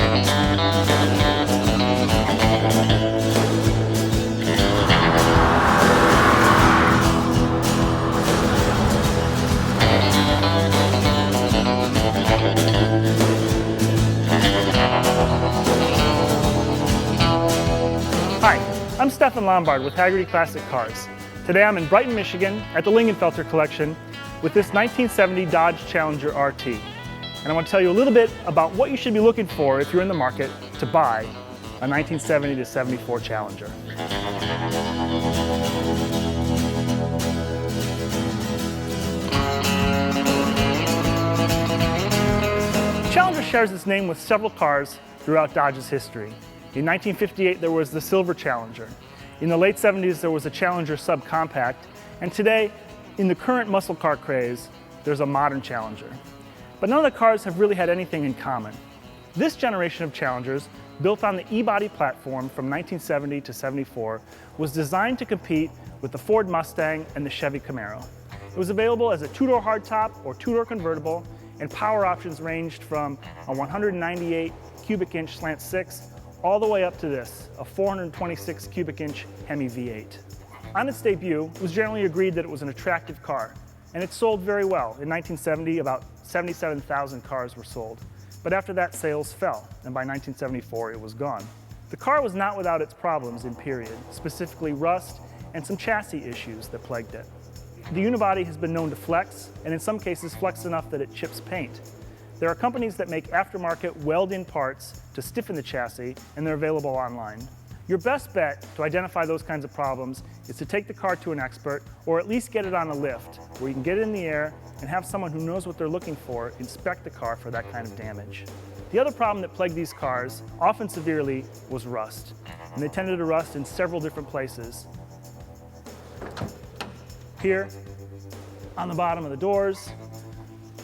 Hi, I'm Stefan Lombard with Hagerty Classic Cars. Today I'm in Brighton, Michigan at the Lingenfelter Collection with this 1970 Dodge Challenger RT. And I want to tell you a little bit about what you should be looking for if you're in the market to buy a 1970 to 74 Challenger. Challenger shares its name with several cars throughout Dodge's history. In 1958, there was the Silver Challenger. In the late 70s, there was a Challenger subcompact. And today, in the current muscle car craze, there's a modern Challenger. But none of the cars have really had anything in common. This generation of Challengers, built on the E-body platform from 1970 to 74, was designed to compete with the Ford Mustang and the Chevy Camaro. It was available as a two-door hardtop or two-door convertible, and power options ranged from a 198 cubic inch slant 6 all the way up to this, a 426 cubic inch Hemi V8. On its debut, it was generally agreed that it was an attractive car, and it sold very well. In 1970, about 77,000 cars were sold. But after that, sales fell, and by 1974, it was gone. The car was not without its problems in period, specifically rust and some chassis issues that plagued it. The unibody has been known to flex, and in some cases flex enough that it chips paint. There are companies that make aftermarket weld-in parts to stiffen the chassis, and they're available online. Your best bet to identify those kinds of problems is to take the car to an expert, or at least get it on a lift, where you can get it in the air and have someone who knows what they're looking for inspect the car for that kind of damage. The other problem that plagued these cars, often severely, was rust. And they tended to rust in several different places. Here, on the bottom of the doors,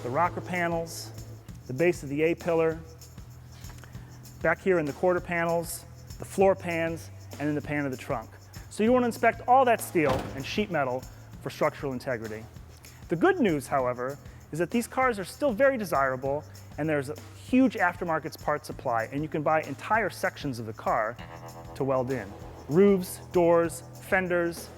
the rocker panels, the base of the A-pillar, back here in the quarter panels, the floor pans, and in the pan of the trunk. So you want to inspect all that steel and sheet metal for structural integrity. The good news, however, is that these cars are still very desirable, and there's a huge aftermarket parts supply, and you can buy entire sections of the car to weld in. Roofs, doors, fenders,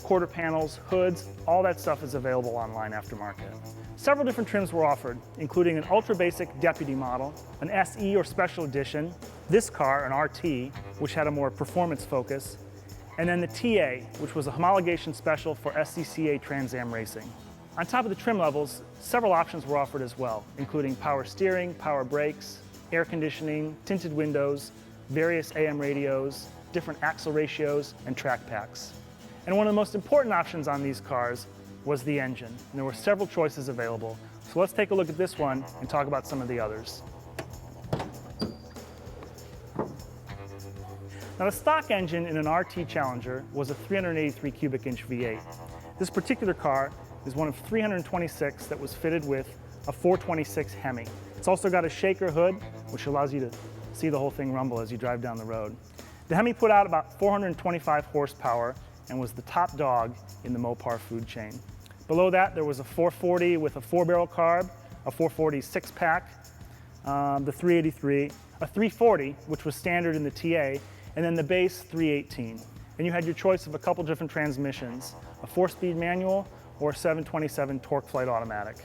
quarter panels, hoods, all that stuff is available online aftermarket. Several different trims were offered, including an ultra-basic Deputy model, an SE or Special Edition, this car, an RT, which had a more performance focus, and then the TA, which was a homologation special for SCCA Trans Am racing. On top of the trim levels, several options were offered as well, including power steering, power brakes, air conditioning, tinted windows, various AM radios, different axle ratios, and track packs. And one of the most important options on these cars was the engine, and there were several choices available. So let's take a look at this one and talk about some of the others. Now, the stock engine in an RT Challenger was a 383 cubic inch V8. This particular car is one of 326 that was fitted with a 426 Hemi. It's also got a shaker hood, which allows you to see the whole thing rumble as you drive down the road. The Hemi put out about 425 horsepower and was the top dog in the Mopar food chain. Below that, there was a 440 with a 4-barrel carb, a 440 6-pack, the 383, a 340, which was standard in the TA, and then the base 318. And you had your choice of a couple different transmissions, a 4-speed manual or a 727 torque flight automatic.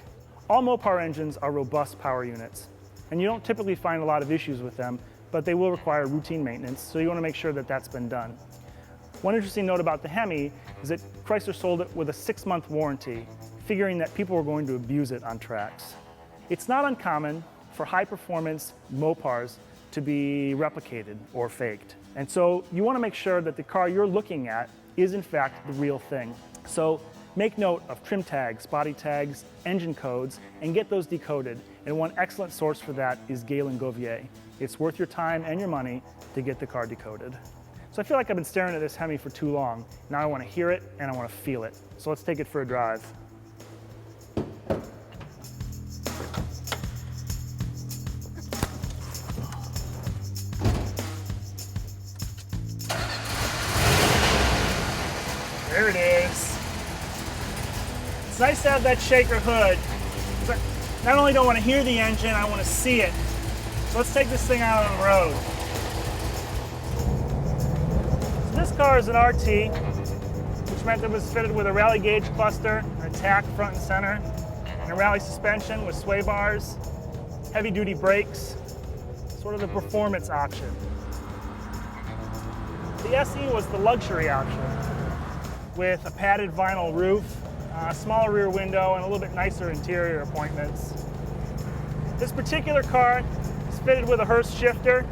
All Mopar engines are robust power units, and you don't typically find a lot of issues with them, but they will require routine maintenance, so you want to make sure that that's been done. One interesting note about the Hemi is that Chrysler sold it with a 6-month warranty, figuring that people were going to abuse it on tracks. It's not uncommon for high-performance Mopars to be replicated or faked. And so you want to make sure that the car you're looking at is in fact the real thing. So make note of trim tags, body tags, engine codes, and get those decoded. And one excellent source for that is Galen Govier. It's worth your time and your money to get the car decoded. So I feel like I've been staring at this Hemi for too long. Now I want to hear it and I want to feel it. So let's take it for a drive. There it is. It's nice to have that shaker hood. Not only do I want to hear the engine, I want to see it. So let's take this thing out on the road. So this car is an RT, which meant it was fitted with a rally gauge cluster, an attack front and center, and a rally suspension with sway bars, heavy duty brakes, sort of the performance option. The SE was the luxury option with a padded vinyl roof, a smaller rear window, and a little bit nicer interior appointments. This particular car is fitted with a Hurst shifter,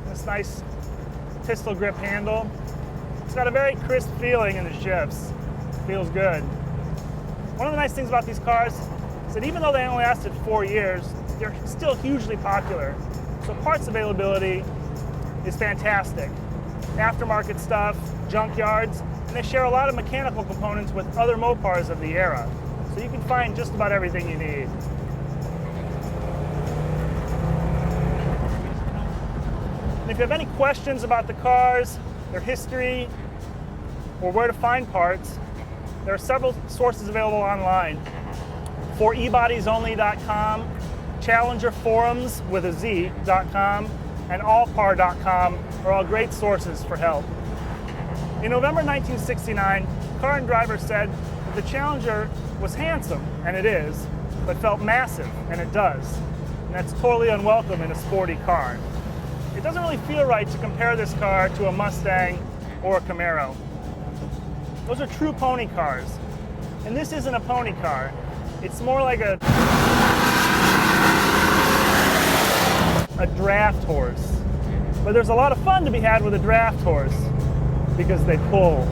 this nice pistol grip handle. It's got a very crisp feeling in the shifts. Feels good. One of the nice things about these cars is that even though they only lasted 4 years, they're still hugely popular. So parts availability is fantastic. Aftermarket stuff, junkyards, and they share a lot of mechanical components with other Mopars of the era. So you can find just about everything you need. And if you have any questions about the cars, their history, or where to find parts, there are several sources available online. For ebodiesonly.com, challengerforums with a Z.com, and allcar.com are all great sources for help. In November 1969, Car and Driver said that the Challenger was handsome, and it is, but felt massive, and it does. And that's totally unwelcome in a sporty car. It doesn't really feel right to compare this car to a Mustang or a Camaro. Those are true pony cars. And this isn't a pony car. It's more like a draft horse. But there's a lot of fun to be had with a draft horse because they pull.